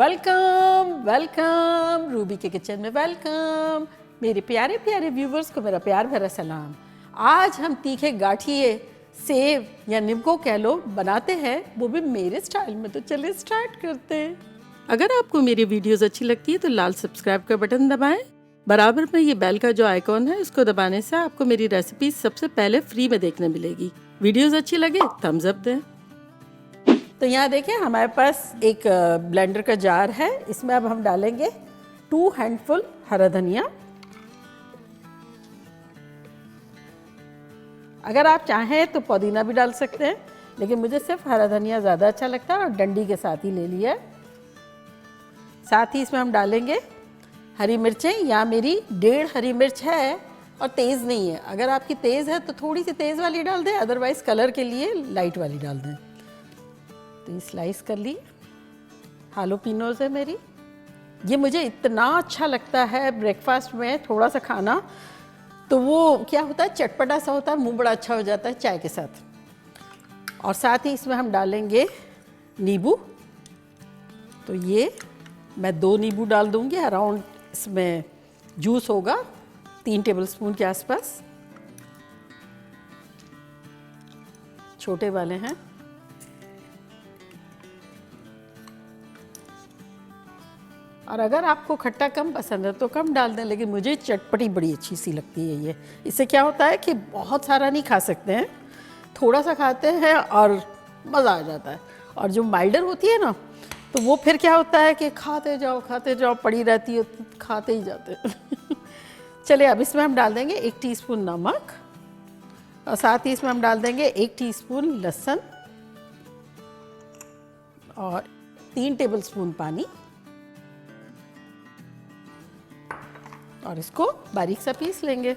Welcome welcome Ruby के kitchen में welcome. मेरे प्यारे प्यारे व्यूवर्स को मेरा प्यार भरा सलाम। आज हम तीखे गाठिए सेव या निम्को कह लो बनाते हैं, वो भी मेरे स्टाइल में। तो चलिए स्टार्ट करते हैं। अगर आपको मेरी वीडियोस अच्छी लगती है तो लाल सब्सक्राइब का बटन दबाएं। बराबर में ये बेल का जो आइकॉन है उसको दबाने से आपको मेरी रेसिपी सबसे पहले फ्री में देखने मिलेगी। वीडियोस अच्छी लगे थम्स अप दें। तो यहाँ देखें हमारे पास एक ब्लेंडर का जार है, इसमें अब हम डालेंगे 2 हैंडफुल हरा धनिया। अगर आप चाहें तो पुदीना भी डाल सकते हैं, लेकिन मुझे सिर्फ हरा धनिया ज़्यादा अच्छा लगता है और डंडी के साथ ही ले लिया। साथ ही इसमें हम डालेंगे हरी मिर्चें, या मेरी 1.5 हरी मिर्च है और तेज़ नहीं है। अगर आपकी तेज़ है तो थोड़ी सी तेज़ वाली डाल दें, अदरवाइज़ कलर के लिए लाइट वाली डाल दें। तो ये स्लाइस कर ली। हालोपिनोज है मेरी। ये मुझे इतना अच्छा लगता है ब्रेकफास्ट में थोड़ा सा खाना, तो वो क्या होता है चटपटा सा होता है, मुंह बड़ा अच्छा हो जाता है चाय के साथ। और साथ ही इसमें हम डालेंगे नींबू। तो ये मैं 2 नींबू डाल दूंगी। अराउंड इसमें जूस होगा 3 टेबलस्पून के आसपास, छोटे वाले हैं। और अगर आपको खट्टा कम पसंद है तो कम डाल दें, लेकिन मुझे चटपटी बड़ी अच्छी सी लगती है ये। इससे क्या होता है कि बहुत सारा नहीं खा सकते हैं, थोड़ा सा खाते हैं और मज़ा आ जाता है। और जो माइल्डर होती है ना, तो वो फिर क्या होता है कि खाते जाओ पड़ी रहती है, तो खाते ही जाते हैं। चलिए अब इसमें हम डाल देंगे 1 टीस्पून नमक, और साथ ही इसमें हम डाल देंगे 1 टीस्पून लहसुन और 3 टेबलस्पून पानी, और इसको बारीक सा पीस लेंगे।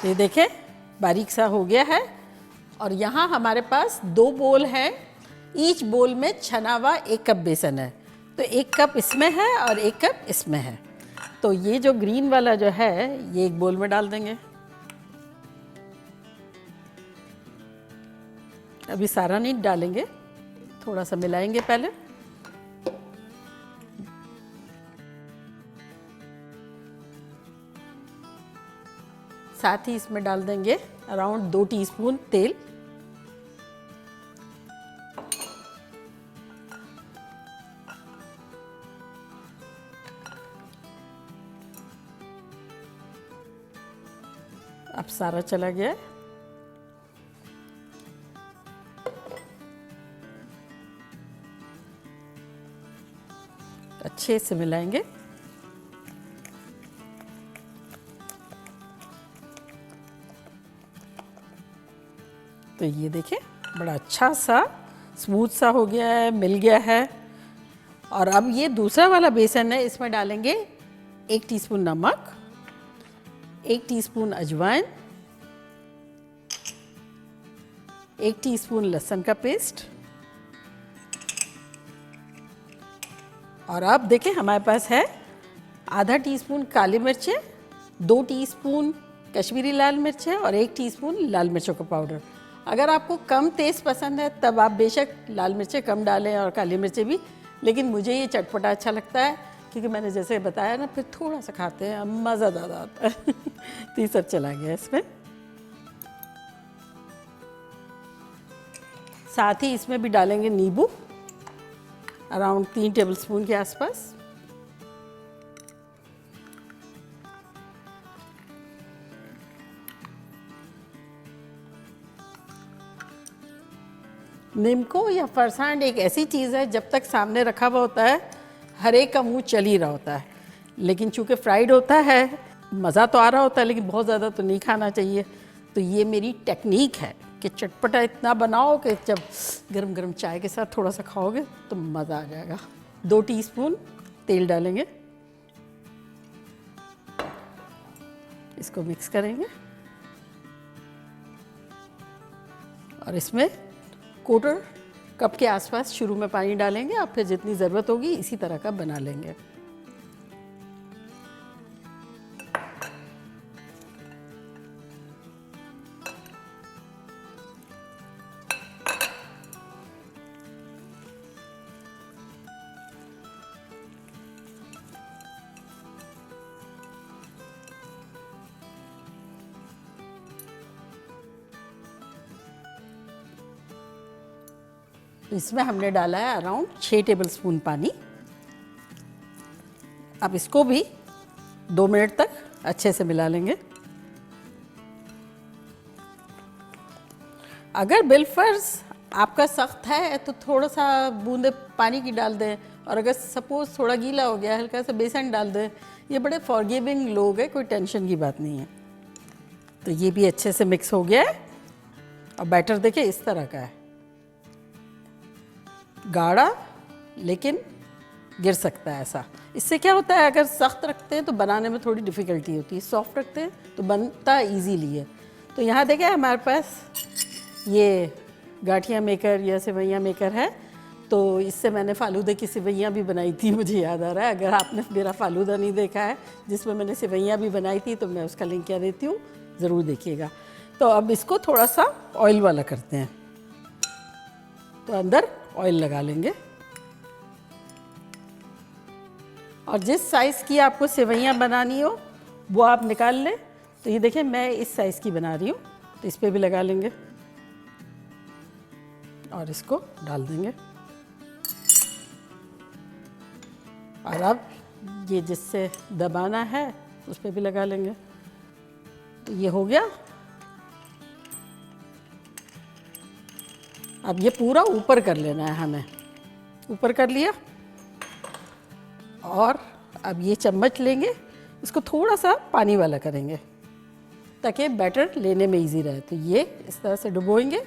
ये देखें बारीक सा हो गया है। और यहाँ हमारे पास 2 बोल हैं, ईच बोल में छना हुआ 1 कप बेसन है। तो 1 कप इसमें है और 1 कप इसमें है। तो ये जो ग्रीन वाला जो है ये एक बोल में डाल देंगे। अभी सारा नहीं डालेंगे, थोड़ा सा मिलाएंगे पहले। साथ ही इसमें डाल देंगे अराउंड 2 टीस्पून तेल। अब सारा चला गया है। अच्छे से मिलाएंगे। तो ये देखें बड़ा अच्छा सा स्मूथ सा हो गया है, मिल गया है। और अब ये दूसरा वाला बेसन है, इसमें डालेंगे 1 टीस्पून नमक, 1 टीस्पून अजवाइन, 1 टीस्पून लहसुन का पेस्ट। और अब देखें हमारे पास है आधा टीस्पून काली मिर्चें, 2 टीस्पून कश्मीरी लाल मिर्चें और 1 टीस्पून लाल मिर्चों का पाउडर। अगर आपको कम तेज़ पसंद है तब आप बेशक लाल मिर्चें कम डालें और काली मिर्चें भी, लेकिन मुझे ये चटपटा अच्छा लगता है क्योंकि मैंने जैसे बताया ना, फिर थोड़ा सा खाते हैं मज़ा ज़्यादा आता है। तो ये सब चला गया इसमें। साथ ही इसमें भी डालेंगे नींबू, अराउंड 3 टेबलस्पून के आसपास। निम्को या फरसांड एक ऐसी चीज़ है, जब तक सामने रखा हुआ होता है हर एक का मुंह चल ही रहा होता है, लेकिन चूंकि फ्राइड होता है मज़ा तो आ रहा होता है, लेकिन बहुत ज़्यादा तो नहीं खाना चाहिए। तो ये मेरी टेक्निक है कि चटपटा इतना बनाओ कि जब गरम गरम चाय के साथ थोड़ा सा खाओगे तो मज़ा आ जाएगा। 2 टीस्पून तेल डालेंगे, इसको मिक्स करेंगे और इसमें 1/4 कप के आसपास शुरू में पानी डालेंगे। आप फिर जितनी ज़रूरत होगी इसी तरह का बना लेंगे। तो इसमें हमने डाला है अराउंड 6 टेबलस्पून पानी। अब इसको भी 2 मिनट तक अच्छे से मिला लेंगे। अगर बिलफर्ज आपका सख्त है तो थोड़ा सा बूंदे पानी की डाल दें, और अगर सपोज़ थोड़ा गीला हो गया हल्का सा बेसन डाल दें। ये बड़े फॉरगिविंग लोग हैं, कोई टेंशन की बात नहीं है। तो ये भी अच्छे से मिक्स हो गया है और बैटर देखिए इस तरह का है, गाढ़ा लेकिन गिर सकता है ऐसा। इससे क्या होता है, अगर सख्त रखते हैं तो बनाने में थोड़ी डिफ़िकल्टी होती है, सॉफ्ट रखते हैं तो बनता इजीली है। तो यहाँ देखें हमारे पास ये गाठिया मेकर या सेवइयाँ मेकर है, तो इससे मैंने फालूदे की सेवइयाँ भी बनाई थी, मुझे याद आ रहा है। अगर आपने मेरा फालूदा नहीं देखा है जिसमें मैंने सेवइयाँ भी बनाई थी तो मैं उसका लिंक क्या देती हूँ, ज़रूर देखिएगा। तो अब इसको थोड़ा सा ऑयल वाला करते हैं, तो अंदर ऑयल लगा लेंगे और जिस साइज़ की आपको सेवइयाँ बनानी हो वो आप निकाल लें। तो ये देखें मैं इस साइज़ की बना रही हूँ, तो इस पर भी लगा लेंगे और इसको डाल देंगे। और अब ये जिससे दबाना है उस पर भी लगा लेंगे। तो ये हो गया। अब ये पूरा ऊपर कर लेना है हमें, ऊपर कर लिया। और अब ये चम्मच लेंगे, इसको थोड़ा सा पानी वाला करेंगे ताकि बैटर लेने में इजी रहे। तो ये इस तरह से डुबोएंगे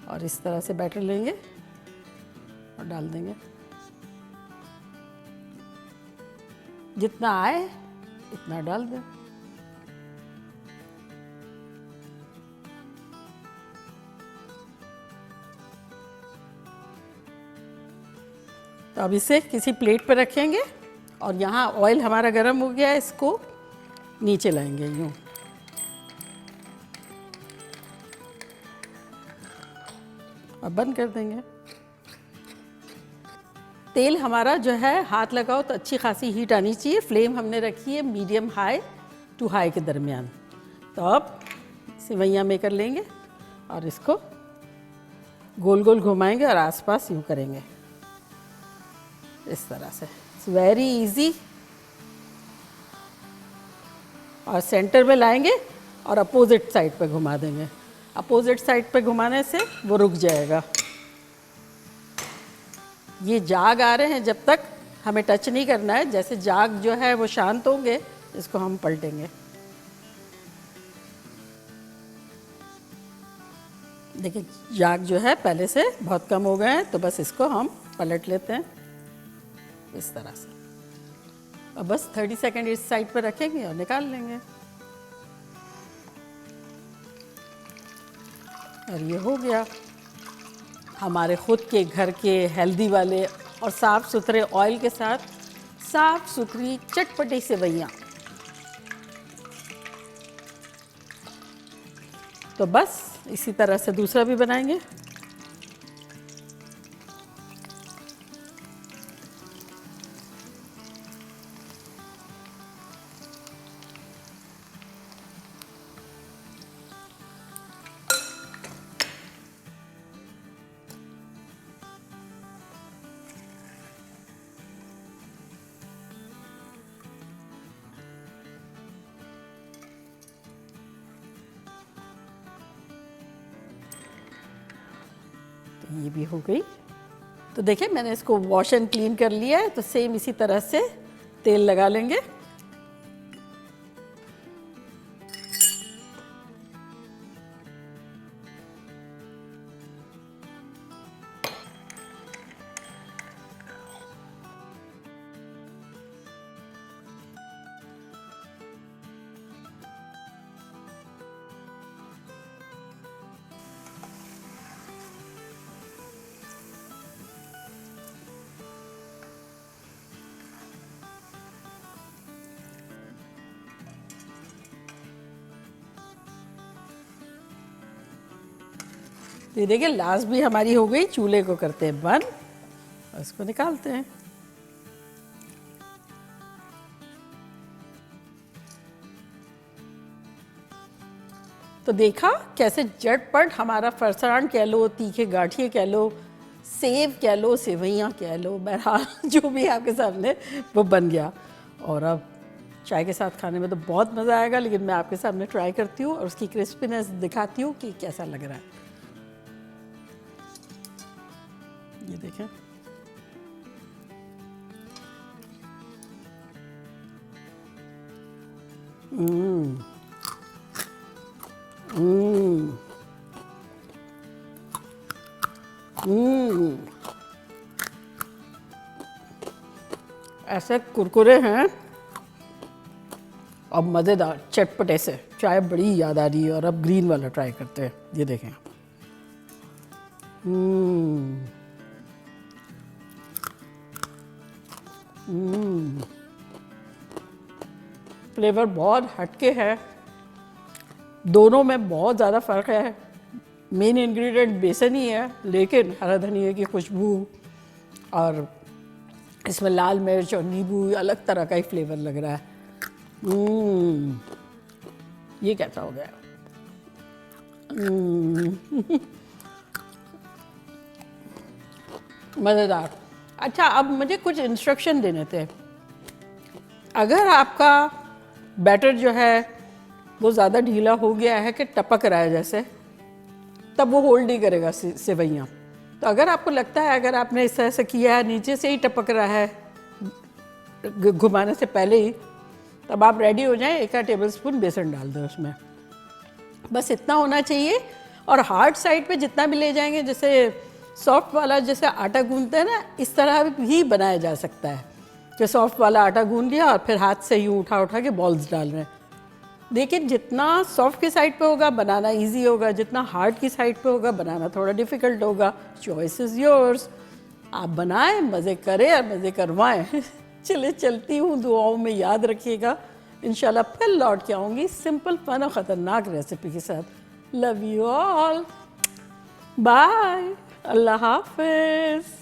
और इस तरह से बैटर लेंगे और डाल देंगे। जितना आए इतना डाल दें। तो अब इसे किसी प्लेट पर रखेंगे और यहाँ ऑयल हमारा गर्म हो गया है, इसको नीचे लाएंगे यूँ। अब बंद कर देंगे। तेल हमारा जो है हाथ लगाओ तो अच्छी खासी हीट आनी चाहिए। फ्लेम हमने रखी है मीडियम हाई टू हाई के दरमियान। तो अब सेवइयाँ मेकर लेंगे और इसको गोल गोल घुमाएंगे और आसपास यूँ करेंगे इस तरह से। It's very easy. और सेंटर में लाएंगे और अपोजिट साइड पे घुमा देंगे। अपोजिट साइड पे घुमाने से वो रुक जाएगा। ये जाग आ रहे हैं जब तक हमें टच नहीं करना है। जैसे जाग जो है वो शांत होंगे इसको हम पलटेंगे। देखिए जाग जो है पहले से बहुत कम हो गए हैं, तो बस इसको हम पलट लेते हैं इस तरह से। अब बस 30 सेकंड इस साइड पर रखेंगे और निकाल लेंगे। और ये हो गया हमारे खुद के घर के हेल्दी वाले और साफ़ सुथरे ऑयल के साथ साफ़ सुथरी चटपटी सेवइयाँ। तो बस इसी तरह से दूसरा भी बनाएंगे। ये भी हो गई। तो देखिए मैंने इसको वॉश एंड क्लीन कर लिया है। तो सेम इसी तरह से तेल लगा लेंगे। तो ये देखिए लास्ट भी हमारी हो गई। चूल्हे को करते हैं बंद और इसको निकालते हैं। तो देखा कैसे झटपट हमारा फरसाण कह लो, तीखे गाठिए कह लो, सेव कह लो, सेवइयाँ कह लो, बहरहाल जो भी आपके सामने वो बन गया। और अब चाय के साथ खाने में तो बहुत मज़ा आएगा, लेकिन मैं आपके सामने ट्राई करती हूँ और उसकी क्रिस्पीनेस दिखाती हूँ कि कैसा लग रहा है। ये देखें, ऐसे कुरकुरे हैं और मज़ेदार चटपटे से। चाय बड़ी याद आ रही है और अब ग्रीन वाला ट्राई करते हैं। ये देखें, फ्लेवर बहुत हटके है, दोनों में बहुत ज़्यादा फ़र्क है। मेन इंग्रेडिएंट बेसन ही है, लेकिन हरा धनिया की खुशबू और इसमें लाल मिर्च और नींबू अलग तरह का ही फ्लेवर लग रहा है। ये कैसा हो गया? मज़ेदार। अच्छा, अब मुझे कुछ इंस्ट्रक्शन देने थे। अगर आपका बैटर जो है वो ज़्यादा ढीला हो गया है कि टपक रहा है जैसे, तब वो होल्ड नहीं करेगा सेवइयाँ। तो अगर आपको लगता है अगर आपने इस तरह से किया है, नीचे से ही टपक रहा है घुमाने से पहले ही, तब आप रेडी हो जाएं। 1 टेबल स्पून बेसन डाल दो उसमें, बस इतना होना चाहिए। और हार्ड साइड पे जितना भी ले जाएंगे, जैसे सॉफ्ट वाला जैसे आटा गूंदते हैं ना, इस तरह भी बनाया जा सकता है कि सॉफ्ट वाला आटा गूंद लिया और फिर हाथ से यूँ उठा उठा के बॉल्स डाल रहे हैं। लेकिन जितना सॉफ्ट की साइड पे होगा बनाना इजी होगा, जितना हार्ड की साइड पे होगा बनाना थोड़ा डिफ़िकल्ट होगा। Choice is yours. आप बनाएं, मज़े करें और मज़े करवाएं। चले चलती हूँ, दुआओं में याद रखिएगा। इंशाल्लाह फिर लौट के आऊँगी सिंपल फन और ख़तरनाक रेसिपी के साथ। लव यू ऑल, बाय, अल्लाह हाफिज़।